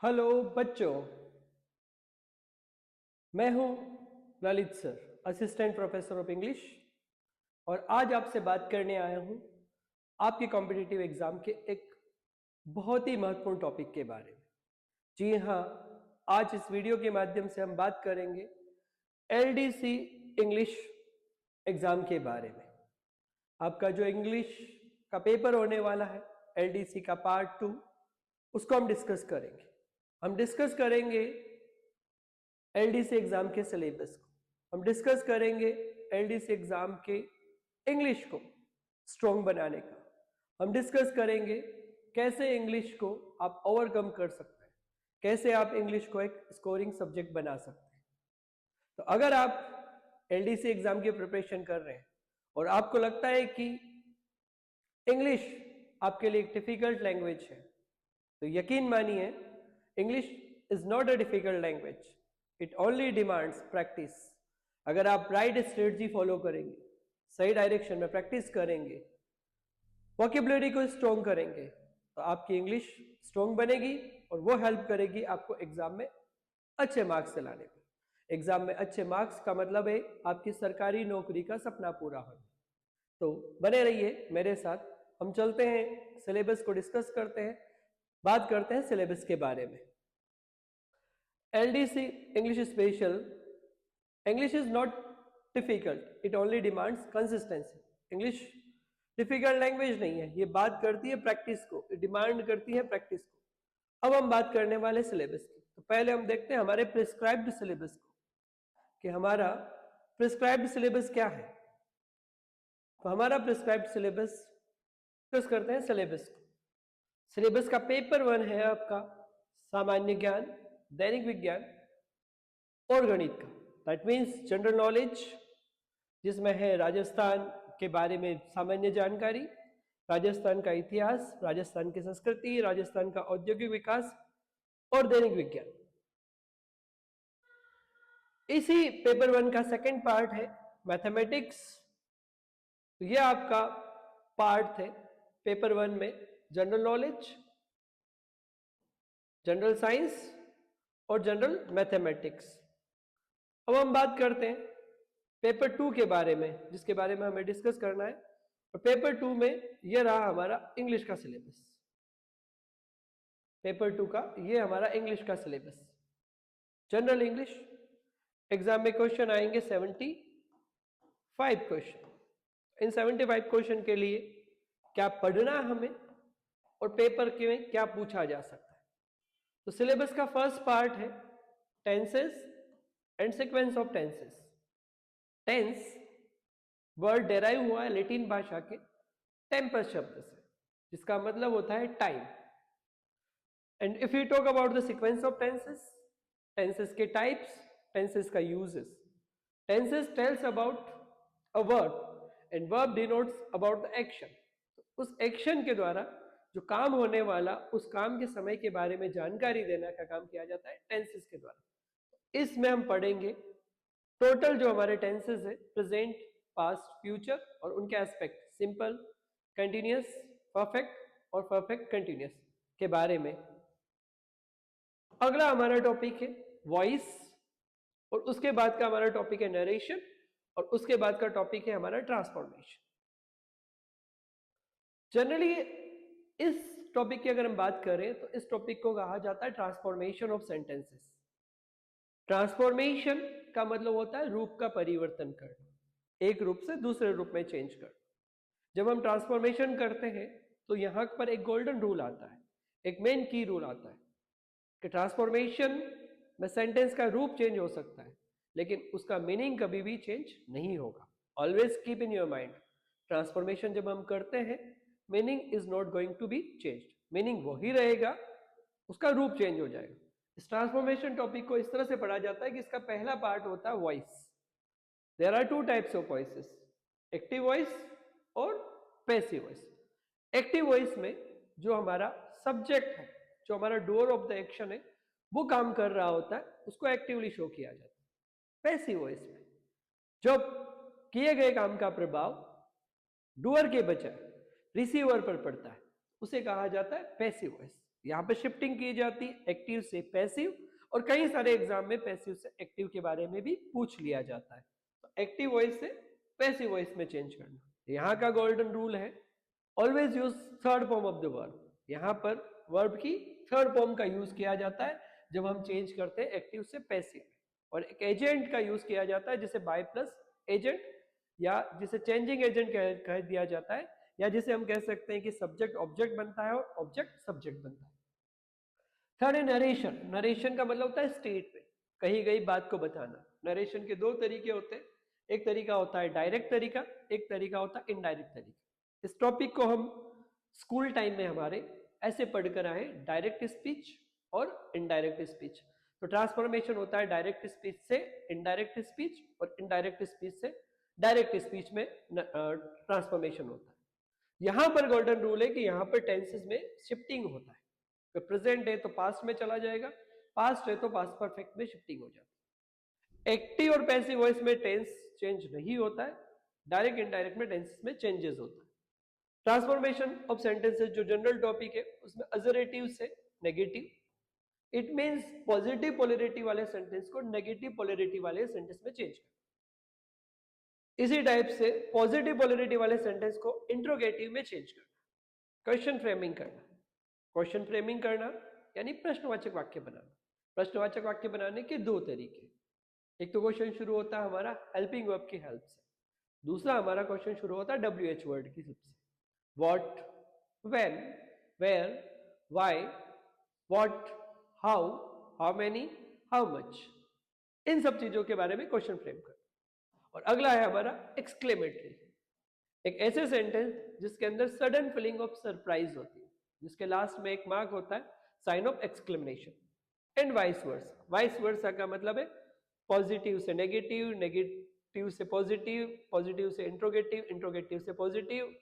Hello बच्चों, मैं हूं Lalit sir, assistant professor of English. और आज आपसे बात करने आया हूं आपके कॉम्पिटिटिव एग्जाम के एक बहुत ही महत्वपूर्ण टॉपिक के बारे में। जी हां, आज इस वीडियो के माध्यम से हम बात करेंगे एलडीसी इंग्लिश एग्जाम के बारे में। आपका जो इंग्लिश का पेपर होने वाला है एलडीसी का पार्ट 2, उसको हम डिस्कस करेंगे। हम डिस्कस करेंगे एलडीसी एग्जाम के सिलेबस को, हम डिस्कस करेंगे एलडीसी एग्जाम के इंग्लिश को स्ट्रॉन्ग बनाने का, हम डिस्कस करेंगे कैसे इंग्लिश को आप ओवरकम कर सकते हैं, कैसे आप इंग्लिश को एक स्कोरिंग सब्जेक्ट बना सकते हैं। तो अगर आप एलडीसी एग्जाम की प्रिपरेशन कर रहे हैं और आपको लगता है कि इंग्लिश आपके लिए एक डिफिकल्ट लैंग्वेज है, तो यकीन मानिए English is not a difficult language, it only demands practice. अगर आप राइट स्ट्रेटजी फॉलो करेंगे, सही डायरेक्शन में प्रैक्टिस करेंगे, वोकेबुलरी को स्ट्रॉन्ग करेंगे, तो आपकी इंग्लिश स्ट्रॉन्ग बनेगी और वो हेल्प करेगी आपको एग्जाम में अच्छे मार्क्स दिलाने में। एग्जाम में अच्छे मार्क्स का मतलब है आपकी सरकारी नौकरी का सपना पूरा होना। तो बने रहिए मेरे साथ, हम चलते हैं सिलेबस को डिस्कस करते हैं, बात करते हैं सिलेबस के बारे में। LDC English Special, English is not difficult, it only demands consistency. English difficult language नहीं है, ये बात करती है प्रैक्टिस को, डिमांड करती है प्रैक्टिस को। अब हम बात करने वाले सिलेबस की। तो पहले हम देखते हैं हमारे प्रिस्क्राइब्ड सिलेबस को, कि हमारा प्रिस्क्राइब्ड सिलेबस क्या है। तो हमारा प्रिस्क्राइब्ड सिलेबस, डिस्कस करते हैं सिलेबस को। सिलेबस का पेपर 1 है आपका सामान्य ज्ञान, दैनिक विज्ञान और गणित का, दैट मीन्स जनरल नॉलेज, जिसमें है राजस्थान के बारे में सामान्य जानकारी, राजस्थान का इतिहास, राजस्थान की संस्कृति, राजस्थान का औद्योगिक विकास और दैनिक विज्ञान। इसी पेपर 1 का सेकंड पार्ट है मैथमेटिक्स। तो यह आपका पार्ट थे पेपर 1 में, जनरल नॉलेज, जनरल साइंस और जनरल मैथमेटिक्स। अब हम बात करते हैं पेपर 2 के बारे में, जिसके बारे में हमें डिस्कस करना है। और पेपर 2 में यह रहा हमारा इंग्लिश का सिलेबस। पेपर 2 का ये हमारा इंग्लिश का सिलेबस, जनरल इंग्लिश। एग्जाम में क्वेश्चन आएंगे 75 क्वेश्चन। इन 75 क्वेश्चन के लिए क्या पढ़ना हमें और पेपर के में क्या पूछा जा सकता है। तो सिलेबस का फर्स्ट पार्ट है tenses and sequence of tenses. Tense word derive हुआ है लैटिन भाषा के टेम्पस शब्द से, जिसका मतलब होता है time. And if you talk about the sequence of tenses, tenses के टाइप्स, टेंसेस का uses. Tenses tells about a verb and verb denotes about the action. उस एक्शन के द्वारा जो काम होने वाला, उस काम के समय के बारे में जानकारी देने का काम किया जाता है टेंसेस के द्वारा। इसमें हम पढ़ेंगे टोटल जो हमारे टेंसेस है, प्रेजेंट, पास्ट, फ्यूचर और उनके एस्पेक्ट, सिंपल, कंटिन्यूअस, परफेक्ट और परफेक्ट कंटिन्यूअस के बारे में। अगला हमारा टॉपिक है वॉइस, और उसके बाद का हमारा टॉपिक है नरेशन, और उसके बाद का टॉपिक है हमारा ट्रांसफॉर्मेशन। जनरली इस टॉपिक की अगर हम बात करें तो इस टॉपिक को कहा जाता है ट्रांसफॉर्मेशन ऑफ सेंटेंसेस। ट्रांसफॉर्मेशन का मतलब होता है रूप का परिवर्तन करना, एक रूप से दूसरे रूप में चेंज करना। जब हम ट्रांसफॉर्मेशन करते हैं तो यहां पर एक गोल्डन रूल आता है, एक मेन की रूल आता है कि ट्रांसफॉर्मेशन में सेंटेंस का रूप चेंज हो सकता है, लेकिन उसका मीनिंग कभी भी चेंज नहीं होगा। Always keep in your mind, transformation जब हम करते हैं, meaning is not going to be changed, meaning वही रहेगा, उसका रूप चेंज हो जाएगा। इस ट्रांसफॉर्मेशन टॉपिक को इस तरह से पढ़ा जाता है कि इसका पहला पार्ट होता है voice. There are 2 types of voices, active voice और पैसिव वॉइस। एक्टिव वॉइस में जो हमारा सब्जेक्ट है, जो हमारा डूअर ऑफ द एक्शन है, वो काम कर रहा होता है, उसको एक्टिवली शो किया जाता है। पैसिव वॉइस में जब किए गए काम का प्रभाव डूअर के बजाय रिसीवर पर पड़ता है, उसे कहा जाता है पैसिव वॉइस। यहाँ पे शिफ्टिंग की जाती है एक्टिव से पैसिव, और कई सारे एग्जाम में पैसिव से एक्टिव के बारे में भी पूछ लिया जाता है। तो एक्टिव वॉइस से पैसिव वॉइस में चेंज करना, यहाँ का गोल्डन रूल है always use third form of the verb. यहाँ पर वर्ब की थर्ड फॉर्म का यूज किया जाता है जब हम चेंज करते हैं एक्टिव से पैसिव, और एक एजेंट का यूज किया जाता है जिसे बाय प्लस एजेंट, या जिसे चेंजिंग एजेंट कह दिया जाता है, या जिसे हम कह सकते हैं कि सब्जेक्ट ऑब्जेक्ट बनता है और ऑब्जेक्ट सब्जेक्ट बनता है। थर्ड है नरेशन। नरेशन का मतलब होता है स्टेट में कही गई बात को बताना। नरेशन के दो तरीके होते हैं, एक तरीका होता है डायरेक्ट तरीका, एक तरीका होता है इनडायरेक्ट तरीका। इस टॉपिक को हम स्कूल टाइम में हमारे ऐसे पढ़कर आए, डायरेक्ट स्पीच और इनडायरेक्ट स्पीच। तो ट्रांसफॉर्मेशन होता है डायरेक्ट स्पीच से इनडायरेक्ट स्पीच, और इनडायरेक्ट स्पीच से डायरेक्ट स्पीच में ट्रांसफॉर्मेशन होता है। यहां पर गोल्डन रूल है कि यहां पर टेंसेस में शिफ्टिंग होता है। तो प्रेजेंट है तो पास्ट में चला जाएगा, पास्ट है तो पास्ट परफेक्ट में शिफ्टिंग हो जाती है। एक्टिव और पैसिव वॉइस में टेंस चेंज नहीं होता है, डायरेक्ट इनडायरेक्ट में टेंसेस में चेंजेस होता है। ट्रांसफॉर्मेशन ऑफ सेंटेंसेस जो जनरल टॉपिक है उसमें अजरेटिव से negative, it means positive polarity वाले सेंटेंस को नेगेटिव पोलैरिटी वाले सेंटेंस में चेंज करना। इसी टाइप से पॉजिटिव पोलैरिटी वाले सेंटेंस को इंट्रोगेटिव में चेंज करना। क्वेश्चन फ्रेमिंग करना। क्वेश्चन फ्रेमिंग करना यानी प्रश्नवाचक वाक्य बनाना। प्रश्नवाचक वाक्य बनाने के दो तरीके, एक तो क्वेश्चन शुरू होता है हमारा हेल्पिंग वर्ब की हेल्प से, दूसरा हमारा क्वेश्चन शुरू होता है WH वर्ड की हेल्प से। What, when, where, why, what, how, how many, how much, इन सब चीजों के बारे में क्वेश्चन फ्रेम करना। और अगला है हमारा एक्सक्लेमेटरी, एक ऐसे सेंटेंस जिसके अंदर सडन फीलिंग ऑफ सरप्राइज होती है, जिसके लास्ट में एक मार्क होता है sign of exclamation. And vice versa. Vice versa का मतलब है पॉजिटिव से नेगेटिव, नेगेटिव से पॉजिटिव, पॉजिटिव से इंट्रोगेटिव, इंट्रोगेटिव से पॉजिटिव,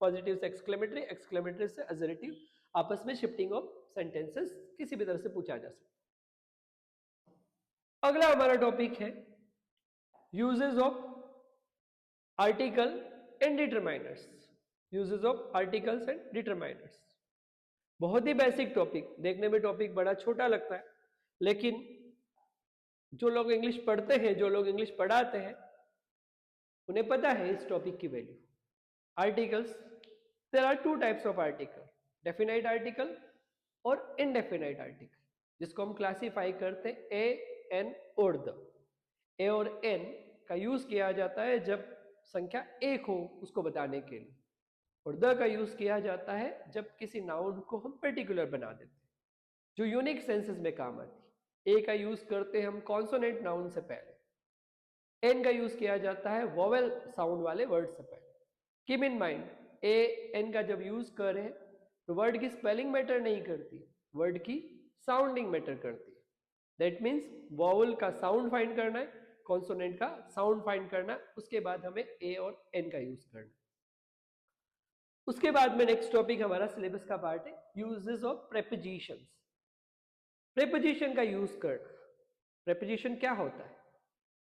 पॉजिटिव से एक्सक्लेमेटरी, एक्सक्लेमेटरी से अजरेटिव। आपस में शिफ्टिंग ऑफ सेंटेंसेस किसी भी तरह से पूछा जा सकता है। अगला हमारा टॉपिक है uses of article and determiners. Uses of articles and determiners बहुत ही बेसिक टॉपिक, देखने में टॉपिक बड़ा छोटा लगता है, लेकिन जो लोग इंग्लिश पढ़ते हैं, जो लोग इंग्लिश पढ़ाते हैं, उन्हें पता है इस टॉपिक की value. Articles, there are two types of article, definite article और इनडेफिनाइट आर्टिकल, जिसको हम क्लासीफाई करते हैं ए, एन और द। ए और एन का यूज किया जाता है जब संख्या एक हो उसको बताने के लिए, और द का यूज किया जाता है जब किसी नाउन को हम पर्टिकुलर बना देते हैं, जो यूनिक सेंसेस में काम आती है। ए का यूज करते हैं हम कॉन्सोनेंट नाउन से पहले, एन का यूज किया जाता है वोवेल साउंड वाले वर्ड से पहले। Keep in mind, A an का जब यूज कर रहे हैं तो वर्ड की स्पेलिंग मैटर नहीं करती, वर्ड की साउंडिंग मैटर करती है। दैट मीन्स वोवेल का साउंड फाइंड करना है, कॉन्सोनेंट का साउंड फाइंड करना है, उसके बाद हमें ए और एन का यूज करना है। उसके बाद में नेक्स्ट टॉपिक हमारा सिलेबस का पार्ट है यूजेस ऑफ प्रेपोजिशंस। प्रेपोजिशन का यूज करना। प्रेपोजिशन क्या होता है?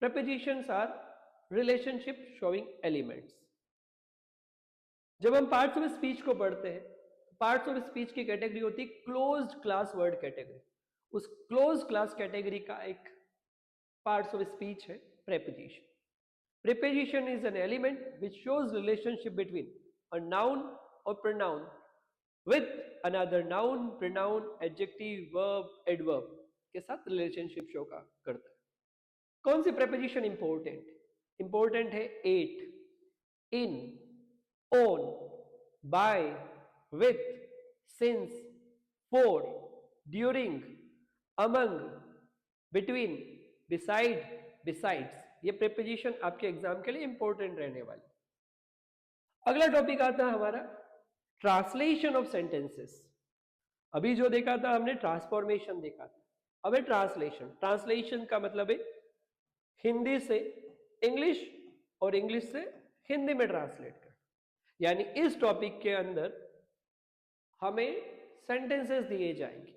Prepositions are relationship showing elements. जब हम पार्ट्स ऑफ स्पीच को पढ़ते हैं, पार्ट्स ऑफ स्पीच की कैटेगरी होती है क्लोज्ड क्लास वर्ड कैटेगरी। उस क्लोज्ड क्लास कैटेगरी का एक पार्ट्स ऑफ स्पीच है preposition. Preposition is an element which shows relationship between a noun or pronoun with another noun, pronoun, adjective, verb, adverb के साथ relationship show करता है। कौन सी preposition important? Important है at, in, on, by, with, since, for, during, among, between, beside, besides। ये preposition आपके exam के लिए इंपॉर्टेंट रहने वाली। अगला टॉपिक आता है हमारा ट्रांसलेशन ऑफ सेंटेंसेस। अभी जो देखा था हमने ट्रांसफॉर्मेशन देखा था, अब है ट्रांसलेशन। ट्रांसलेशन का मतलब है हिंदी से इंग्लिश और इंग्लिश से हिंदी में ट्रांसलेट करना। यानी इस टॉपिक के अंदर हमें सेंटेंसेस दिए जाएंगे,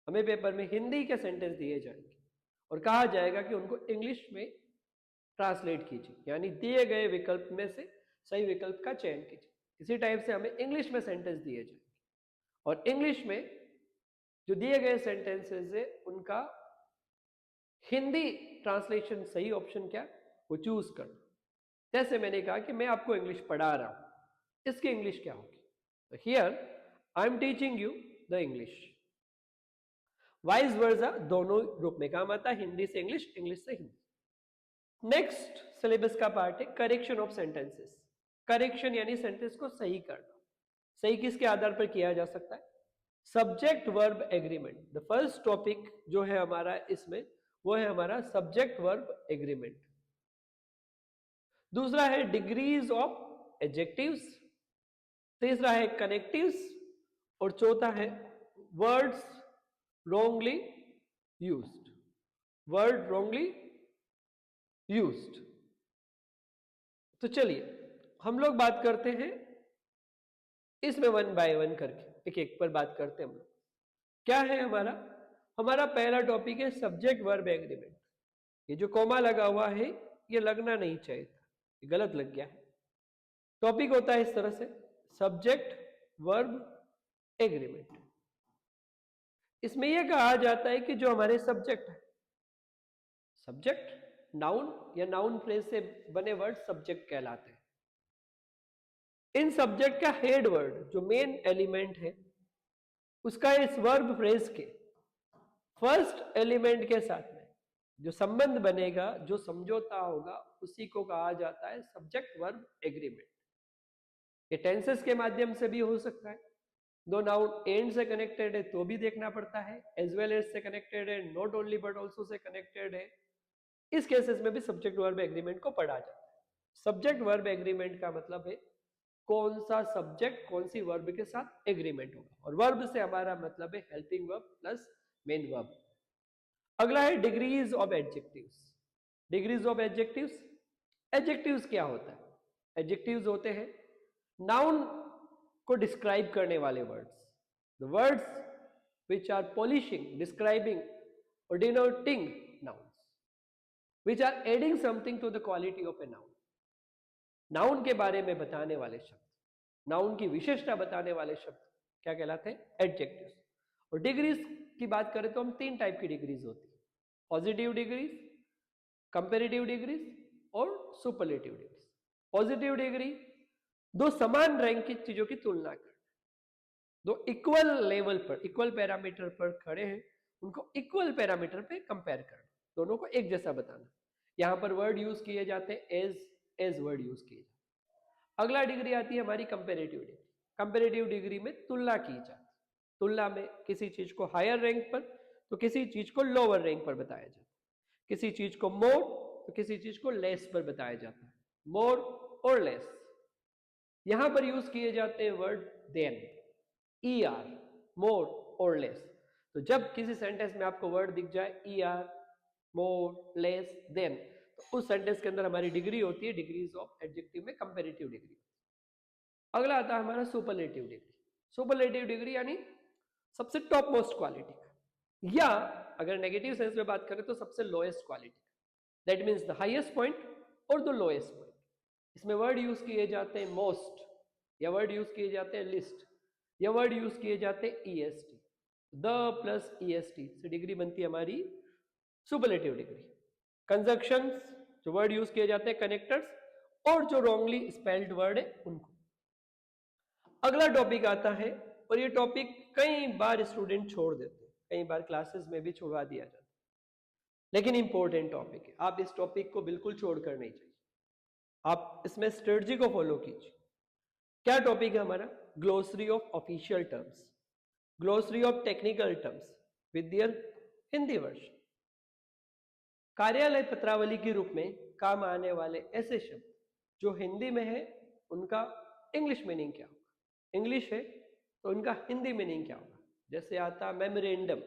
हमें पेपर में हिंदी के सेंटेंस दिए जाएंगे और कहा जाएगा कि उनको इंग्लिश में ट्रांसलेट कीजिए, यानी दिए गए विकल्प में से सही विकल्प का चयन कीजिए। इसी टाइप से हमें इंग्लिश में सेंटेंस दिए जाएंगे और इंग्लिश में जो दिए गए सेंटेंसेस है उनका हिंदी ट्रांसलेशन सही ऑप्शन क्या, वो चूज करना। जैसे मैंने कहा कि मैं आपको इंग्लिश पढ़ा रहा हूं, इसकी इंग्लिश क्या होगी? तो here I am teaching you the English. Vice versa दोनों रूप में काम आता है, हिंदी से इंग्लिश, इंग्लिश से हिंदी। नेक्स्ट सिलेबस का पार्ट है करेक्शन ऑफ सेंटेंसेस। करेक्शन यानी सेंटेंस को सही करना। सही किसके आधार पर किया जा सकता है? Subject verb agreement. The first topic जो है हमारा इसमें वो है हमारा सब्जेक्ट वर्ब एग्रीमेंट। दूसरा है डिग्रीज ऑफ एडजेक्टिव्स, तीसरा है कनेक्टिव्स, और चौथा है words wrongly used। Word wrongly used। तो चलिए हम लोग बात करते हैं इसमें वन बाय वन करके, एक एक पर बात करते हैं हम लोग। क्या है हमारा? हमारा पहला टॉपिक है सब्जेक्ट वर्ब एग्रीमेंट। ये जो कॉमा लगा हुआ है ये लगना नहीं चाहिए था, ये गलत लग गया है। टॉपिक होता है इस तरह से सब्जेक्ट वर्ब एग्रीमेंट। इसमें यह कहा जाता है कि जो हमारे सब्जेक्ट है, सब्जेक्ट नाउन या नाउन फ्रेज से बने वर्ड सब्जेक्ट कहलाते हैं। इन सब्जेक्ट का हेड वर्ड जो मेन एलिमेंट है उसका इस वर्ब फ्रेज के फर्स्ट एलिमेंट के साथ में जो संबंध बनेगा, जो समझौता होगा, उसी को कहा जाता है सब्जेक्ट वर्ब एग्रीमेंट। ये टेंसेस के माध्यम से भी हो सकता है, दो नाउन एंड से कनेक्टेड है तो भी देखना पड़ता है, एज वेल एज से कनेक्टेड है, not only but also say connected है। इस केसेस में भी सब्जेक्ट वर्ब एग्रीमेंट को पढ़ा जाता है। सब्जेक्ट वर्ब एग्रीमेंट का मतलब है कौन सा सब्जेक्ट कौन सी वर्ब के साथ एग्रीमेंट होगा, और वर्ब से हमारा मतलब है helping verb plus main verb. अगला है degrees of adjectives. Degrees of adjectives, adjectives क्या होता है? एडजेक्टिव्स होते हैं नाउन को डिस्क्राइब करने वाले words, the words which are polishing, describing or denoting nouns, which are adding something to the quality of a noun। Noun के बारे में बताने वाले शब्द, नाउन की विशेषता बताने वाले शब्द क्या कहलाते हैं? एडजेक्टिव्स। और डिग्रीज की बात करें तो हम तीन टाइप की डिग्रीज होती है, पॉजिटिव डिग्रीज, कंपैरेटिव डिग्रीज और सुपरलेटिव डिग्रीज। पॉजिटिव डिग्री दो समान रैंक की चीजों की तुलना कर, दो इक्वल लेवल पर, इक्वल पैरामीटर पर खड़े हैं, उनको इक्वल पैरामीटर पे कंपेयर करना, दोनों को एक जैसा बताना। यहां पर वर्ड यूज किए जाते हैं एज वर्ड यूज किए जाते हैं। अगला डिग्री आती है हमारी कंपैरेटिव डिग्री। कंपैरेटिव डिग्री में तुलना की जाती है, तुलना में किसी चीज को हायर रैंक पर तो किसी चीज को लोअर रैंक पर बताया जाता है, किसी चीज को मोर तो किसी चीज को लेस पर बताया जाता है, मोर और लेस। यहां पर यूज किए जाते हैं वर्ड देन, ER, मोर और लेस। तो जब किसी सेंटेंस में आपको वर्ड दिख जाए ER, मोर, लेस, देन, तो उस सेंटेंस के अंदर हमारी डिग्री होती है, डिग्रीज ऑफ एडजेक्टिव में कंपैरेटिव डिग्री। अगला आता है हमारा सुपरलेटिव डिग्री। सुपरलेटिव डिग्री यानी सबसे टॉप मोस्ट क्वालिटी का, या अगर नेगेटिव सेंस में बात करें तो सबसे लोएस्ट क्वालिटी का। That means the highest point और द लोएस्ट पॉइंट। इसमें वर्ड यूज किए जाते हैं मोस्ट, या वर्ड यूज किए जाते हैं लिस्ट, या वर्ड यूज किए जाते हैं EST, द प्लस EST से डिग्री बनती है हमारी सुपरलेटिव डिग्री। कंजक्शंस जो वर्ड यूज किए जाते हैं, कनेक्टर्स, और जो रॉन्गली स्पेल्ड वर्ड है उनको। अगला टॉपिक आता है, और ये टॉपिक कई बार स्टूडेंट छोड़ देते हैं, कई बार क्लासेस में भी छुड़वा दिया जाता है, लेकिन इंपॉर्टेंट टॉपिक है, आप इस टॉपिक को बिल्कुल छोड़कर नहीं चाहिए, आप इसमें स्ट्रेटजी को फॉलो कीजिए। क्या टॉपिक है हमारा? Glossary of official terms, glossary of technical terms with their Hindi version. कार्यालय पत्रावली के रूप में काम आने वाले ऐसे शब्द जो हिंदी में है उनका इंग्लिश मीनिंग क्या होगा, इंग्लिश है तो उनका हिंदी मीनिंग क्या होगा। जैसे आता मेमोरेंडम,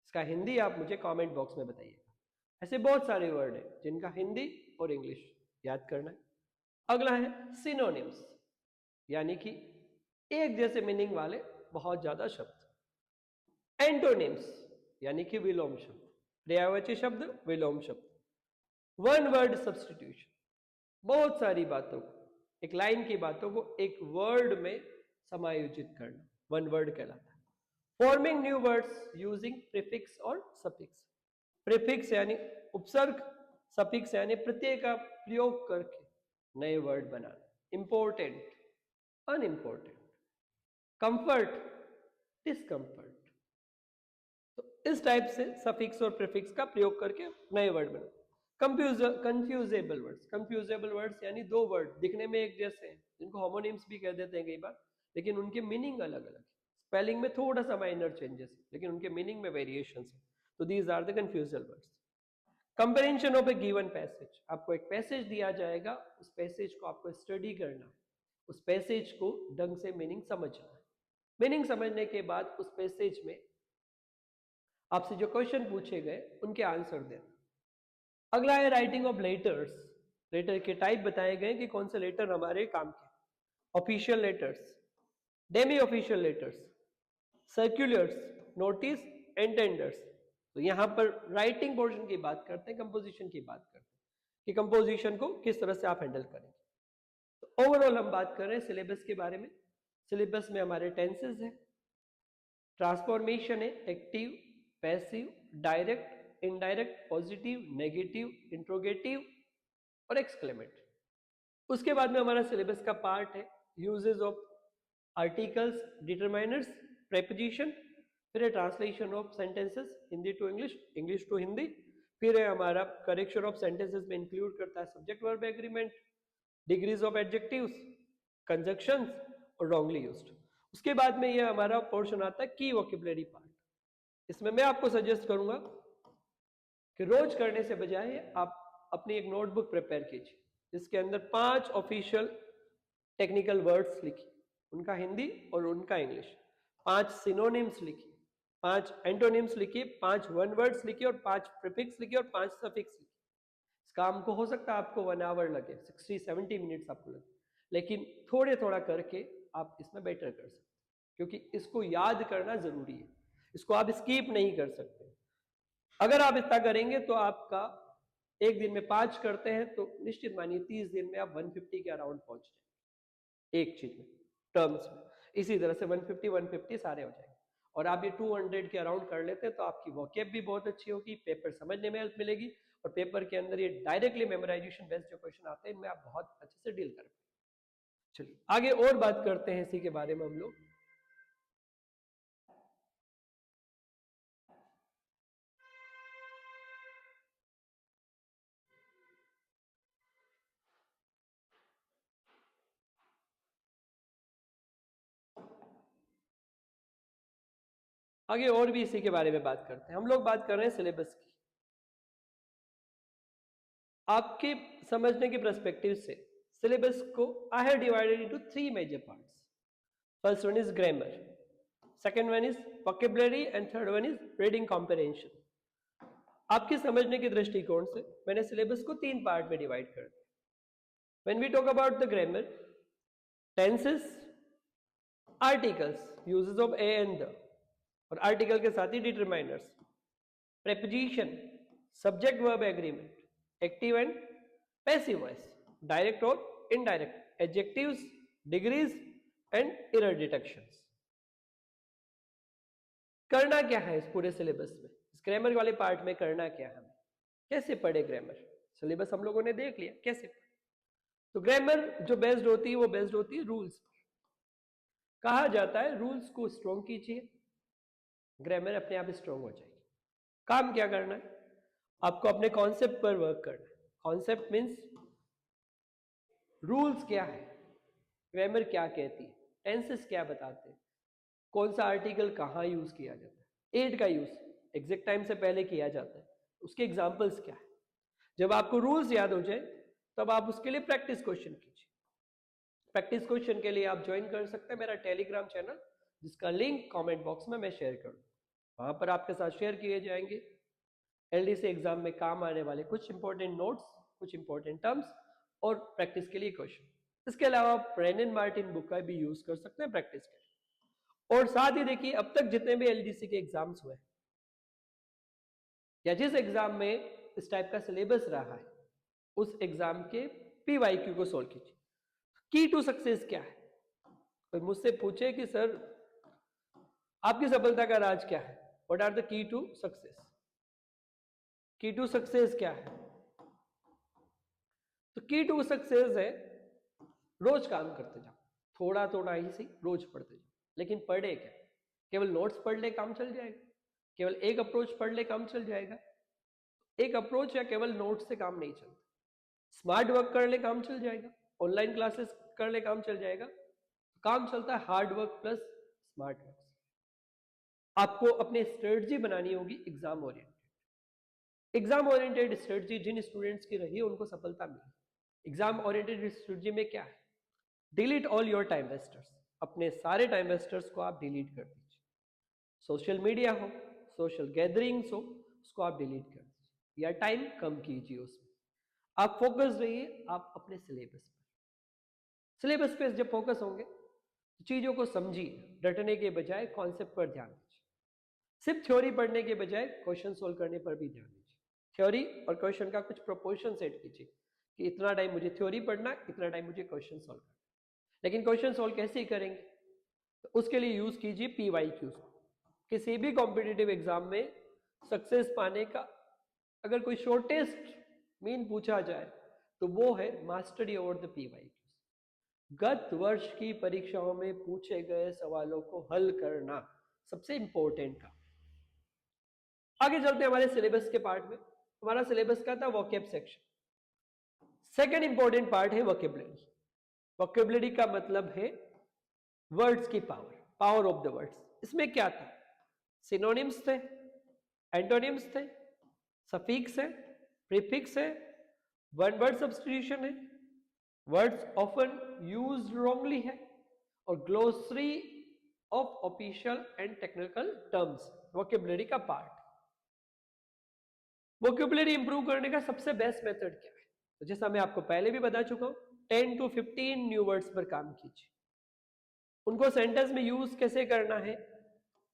इसका हिंदी आप मुझे कमेंट बॉक्स में बताइएगा। ऐसे बहुत सारे वर्ड हैं जिनका हिंदी और इंग्लिश याद करना है। अगला है सिनोनिम्स, यानी कि एक जैसे मीनिंग वाले बहुत ज्यादा शब्द। एंटोनिम्स यानी कि विलोम शब्द, पर्यायवाची शब्द, विलोम शब्द। वन वर्ड सब्स्टिट्यूशन, बहुत सारी बातों को, एक लाइन की बातों को एक वर्ड में समायोजित करना, वन वर्ड कहलाता है। Forming new words using prefix और सफिक्स। प्रीफिक्स यानी उपसर्ग, सफिक्स यानी प्रत्यय का प्रयोग करके नए वर्ड बनाना। Important, unimportant, comfort, discomfort. तो इस टाइप से सफिक्स और प्रीफिक्स का प्रयोग करके नए वर्ड बनाना। कंफ्यूजेबल वर्ड्स, कंफ्यूजेबल वर्ड्स यानी दो वर्ड दिखने में एक जैसे हैं, जिनको होमोनिम्स भी कह देते हैं कई बार, लेकिन उनके मीनिंग अलग अलग है। स्पेलिंग में थोड़ा सा माइनर चेंजेस है, लेकिन उनके मीनिंग में वेरिएशंस है। तो these are the confusable words. Comparison of a given passage, आपको एक पैसेज दिया जाएगा, उस पैसेज को आपको स्टडी करना है, उस पैसेज को ढंग से मीनिंग समझना है। मीनिंग समझने के बाद उस पैसेज में आपसे जो क्वेश्चन पूछे गए उनके आंसर देना। अगला है राइटिंग ऑफ लेटर्स। लेटर के टाइप बताए गए कि कौन से लेटर हमारे काम के। Official letters, Demi official letters, circulars, notice and tenders. तो यहां पर राइटिंग पोर्शन की बात करते हैं, कंपोजिशन की बात करते हैं कि कंपोजिशन को किस तरह से आप हैंडल करेंगे। तो ओवरऑल हम बात कर रहे हैं सिलेबस के बारे में। सिलेबस में हमारे टेंसेस है, ट्रांसफॉर्मेशन है, active, passive, direct, indirect, positive, negative, interrogative और एक्सक्लेमेटरी। उसके बाद में हमारा सिलेबस का पार्ट है uses of articles, determiners, preposition, फिर है translation of sentences Hindi to English, English to Hindi, फिर है हमारा करेक्शन ऑफ सेंटेंसेस में इंक्लूड करता है subject verb agreement, degrees of adjectives, conjunctions और रॉन्गली यूज्ड। उसके बाद में ये हमारा पोर्शन आता है की वोकैबुलरी पार्ट। इसमें मैं आपको सजेस्ट करूंगा कि रोज करने से बजाय आप अपनी एक नोटबुक प्रिपेयर कीजिए, जिसके अंदर 5 ऑफिशियल टेक्निकल वर्ड्स लिखिए, उनका हिंदी और उनका इंग्लिश, 5 सिनोनिम्स लिखिए, 5 एंटोनिम्स लिखिए, 5 वन वर्ड्स लिखिए और 5 प्रीफिक्स लिखिए और 5 सफिक्स लिखिए। इस काम को हो सकता है आपको 1 आवर लगे, 60-70 मिनट्स आपको लगे, लेकिन थोड़े थोड़ा करके आप इसमें बेटर कर सकते हैं, क्योंकि इसको याद करना जरूरी है, इसको आप स्किप नहीं कर सकते। अगर आप इतना करेंगे तो आपका एक दिन में 5 करते हैं तो निश्चित मानिए 30 दिन में आप 150 के अराउंड पहुंच जाएंगे एक चीज में, टर्म्स में। इसी तरह से 150 सारे हो जाएंगे। और आप ये 200 के अराउंड कर लेते हैं तो आपकी वोकैब भी बहुत अच्छी होगी, पेपर समझने में हेल्प मिलेगी, और पेपर के अंदर ये डायरेक्टली मेमोराइजेशन बेस्ड जो क्वेश्चन आते हैं इनमें आप बहुत अच्छे से डील कर पाएंगे। चलिए आगे और बात करते हैं इसी के बारे में हम लोग। आगे और भी इसी के बारे में बात करते हैं। हम लोग बात कर रहे हैं सिलेबस की। आपके समझने के पर्सपेक्टिव से सिलेबस को I have divided into 3 major parts. First one is grammar, second one is vocabulary and third one is reading comprehension. आपके समझने के दृष्टिकोण से मैंने सिलेबस को 3 पार्ट में डिवाइड कर दिया। When we talk about the grammar, tenses, articles, uses of a and the, और आर्टिकल के साथ ही determiners, preposition, subject verb agreement, active and passive voice, direct और indirect, adjectives, degrees and error detections. करना क्या है इस पूरे सिलेबस में, इस ग्रामर वाले पार्ट में करना क्या है, कैसे पढ़े ग्रामर। सिलेबस हम लोगों ने देख लिया कैसे पढ़े। तो ग्रामर जो बेस्ड होती है वो बेस्ड होती है रूल्स पर। कहा जाता है रूल्स को स्ट्रॉन्ग कीजिए, ग्रामर अपने आप स्ट्रॉन्ग हो जाएगी। काम क्या करना है, आपको अपने कॉन्सेप्ट पर वर्क करना है। कॉन्सेप्ट मीन्स रूल्स क्या है, ग्रामर क्या कहती है, टेंसेस क्या बताते हैं, कौन सा आर्टिकल कहाँ यूज किया जाता है, एड का यूज एग्जैक्ट टाइम से पहले किया जाता है, उसके एग्जाम्पल्स क्या है। जब आपको रूल्स याद हो जाए तब आप उसके लिए प्रैक्टिस क्वेश्चन कीजिए। प्रैक्टिस क्वेश्चन के लिए आप ज्वाइन कर सकते हैं मेरा टेलीग्राम चैनल, जिसका लिंक कमेंट बॉक्स में मैं शेयर कर दूँ। वहां पर आपके साथ शेयर किए जाएंगे एलडीसी एग्जाम में काम आने वाले कुछ इंपॉर्टेंट नोट्स, कुछ इंपॉर्टेंट टर्म्स और प्रैक्टिस के लिए क्वेश्चन। इसके अलावा आप ब्रेनन मार्टिन बुक का भी यूज कर सकते हैं प्रैक्टिस के लिए। और साथ ही देखिए अब तक जितने भी एलडीसी के एग्जाम्स हुए या जिस एग्जाम में इस टाइप का सिलेबस रहा है उस एग्जाम के पीवाईक्यू को सोल्व कीजिए। की टू सक्सेस क्या है। कोई मुझसे पूछे कि सर आपकी सफलता का राज क्या है? What are the key to success? Key to success क्या है? तो की टू सक्सेस है रोज काम करते जाओ, थोड़ा थोड़ा ही सही रोज पढ़ते जाओ। लेकिन पढ़े क्या? केवल नोट्स पढ़ ले काम चल जाएगा? केवल एक अप्रोच पढ़ ले काम चल जाएगा? एक अप्रोच या केवल नोट्स से काम नहीं चलता। स्मार्ट वर्क कर ले काम चल जाएगा? ऑनलाइन क्लासेस कर ले काम चल जाएगा? काम चलता है hard work plus smart work. आपको अपनी स्ट्रेटजी बनानी होगी exam oriented. Exam oriented strategy जिन स्टूडेंट्स की रही उनको सफलता मिली। एग्जाम ओरिएंटेड स्ट्रेटजी में क्या है? Delete all your time wasters. अपने सारे टाइम वेस्टर्स को आप डिलीट कर दीजिए। सोशल मीडिया हो, सोशल गैदरिंग्स हो, उसको आप डिलीट कर दीजिए या टाइम कम कीजिए उसमें। आप फोकस रहिए आप अपने सिलेबस पर। सिलेबस पे जब फोकस होंगे तो चीजों को समझिए, रटने के बजाय कॉन्सेप्ट पर ध्यान दीजिए। सिर्फ थ्योरी पढ़ने के बजाय क्वेश्चन सोल्व करने पर भी ध्यान दीजिए। थ्योरी और क्वेश्चन का कुछ प्रोपोर्शन सेट कीजिए कि इतना टाइम मुझे थ्योरी पढ़ना, इतना टाइम मुझे क्वेश्चन सोल्व करना। लेकिन क्वेश्चन सोल्व कैसे करेंगे? तो उसके लिए यूज कीजिए PYQs। किसी भी कॉम्पिटिटिव एग्जाम में सक्सेस पाने का अगर कोई शॉर्टेस्ट मीन पूछा जाए तो वो है मास्टरी ओवर द PYQs। गत वर्ष की परीक्षाओं में पूछे गए सवालों को हल करना सबसे इंपॉर्टेंट था। आगे चलते हैं हमारे सिलेबस के पार्ट में। हमारा सिलेबस का था vocab section. Second important part है वोकैबुलरी। वोकैबुलरी का मतलब है वर्ड्स की power, power of the words. इसमें क्या था? सिनोनिम्स थे, एंटोनिम्स थे, सफिक्स है, प्रीफिक्स है, वन वर्ड सब्स्टिट्यूशन है, वर्ड्स ऑफन यूज्ड रॉन्गली है, और glossary of official and technical terms vocabulary का पार्ट। वोकैबुलरी इंप्रूव करने का सबसे बेस्ट मेथड क्या है? तो जैसा मैं आपको पहले भी बता चुका हूं, 10 to 15 न्यू वर्ड्स पर काम कीजिए, उनको सेंटेंस में यूज कैसे करना है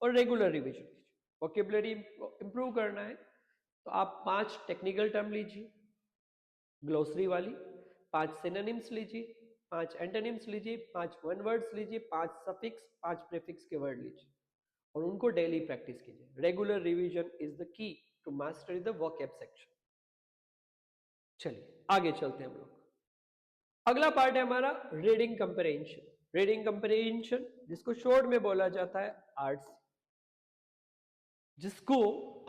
और रेगुलर रिवीजन कीजिए। वोकैबुलरी इंप्रूव करना है तो आप 5 टेक्निकल टर्म लीजिए ग्लोसरी वाली, 5 सिनोनिम्स लीजिए, 5 एंटोनिम्स लीजिए, 5 वन वर्ड्स लीजिए, 5 सफिक्स, 5 प्रीफिक्स के वर्ड लीजिए और उनको डेली प्रैक्टिस कीजिए। Regular revision is the key to master the vocab section. चलिए आगे चलते हैं हम लोग। अगला पार्ट है हमारा रीडिंग कंप्रहेंशन। रीडिंग कंप्रहेंशन जिसको शॉर्ट में बोला जाता है आर्ट्स, जिसको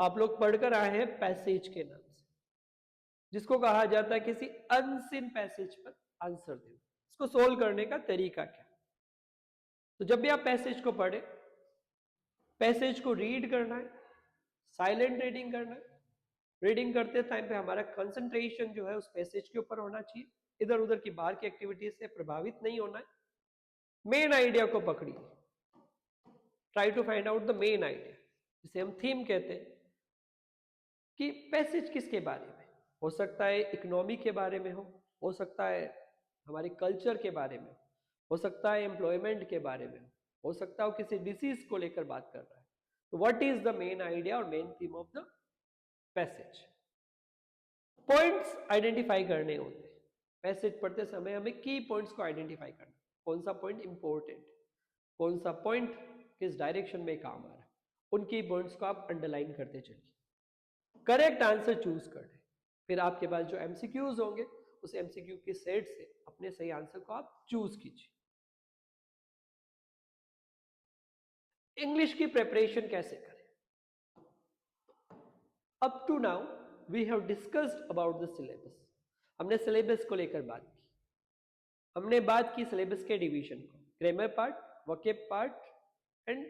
आप लोग पढ़कर आए हैं पैसेज के नाम से, जिसको कहा जाता है किसी अनसीन पैसेज पर आंसर देना। इसको सोल्व करने का तरीका क्या? तो जब भी आप पैसेज को पढ़े, पैसेज को रीड करना है, साइलेंट रीडिंग करना है। रीडिंग करते टाइम पे हमारा कंसंट्रेशन जो है उस पैसेज के ऊपर होना चाहिए, इधर उधर की बाहर की एक्टिविटीज से प्रभावित नहीं होना है। मेन आइडिया को पकड़िए, try to find out the main idea, जिसे हम थीम कहते हैं कि पैसेज किसके बारे में हो सकता है। इकोनॉमी के बारे में हो सकता है हमारे कल्चर के बारे में, हो सकता है एम्प्लॉयमेंट के बारे में, हो सकता है किसी डिसीज को लेकर बात कर रहा है। तो what is the main idea और main theme of the passage? Points identify करने होते हैं। पैसेज पढ़ते समय हमें की पॉइंट्स को आइडेंटिफाई करना, कौन सा पॉइंट इंपॉर्टेंट, कौन सा पॉइंट किस डायरेक्शन में काम आ रहा है, उन की पॉइंट्स को आप अंडरलाइन करते चलिए। करेक्ट आंसर चूज कर लें, फिर आपके पास जो एमसीक्यूज होंगे उस एमसीक्यू के सेट से अपने सही आंसर को आप चूज कीजिए। इंग्लिश की प्रिपरेशन कैसे करें? Up to now we have discussed about the syllabus. हमने सिलेबस को लेकर बात की, हमने बात की सिलेबस के डिवीजन को, grammar part, vocab part and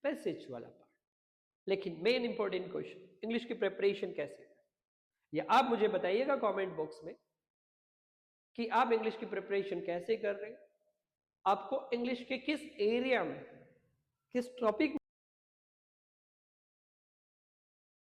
passage वाला पार्ट। लेकिन मेन इंपॉर्टेंट क्वेश्चन, इंग्लिश की प्रिपरेशन कैसे करें? या आप मुझे बताइएगा कमेंट बॉक्स में कि आप इंग्लिश की प्रिपरेशन कैसे कर रहे हैं, आपको इंग्लिश के किस एरिया में, किस टॉपिक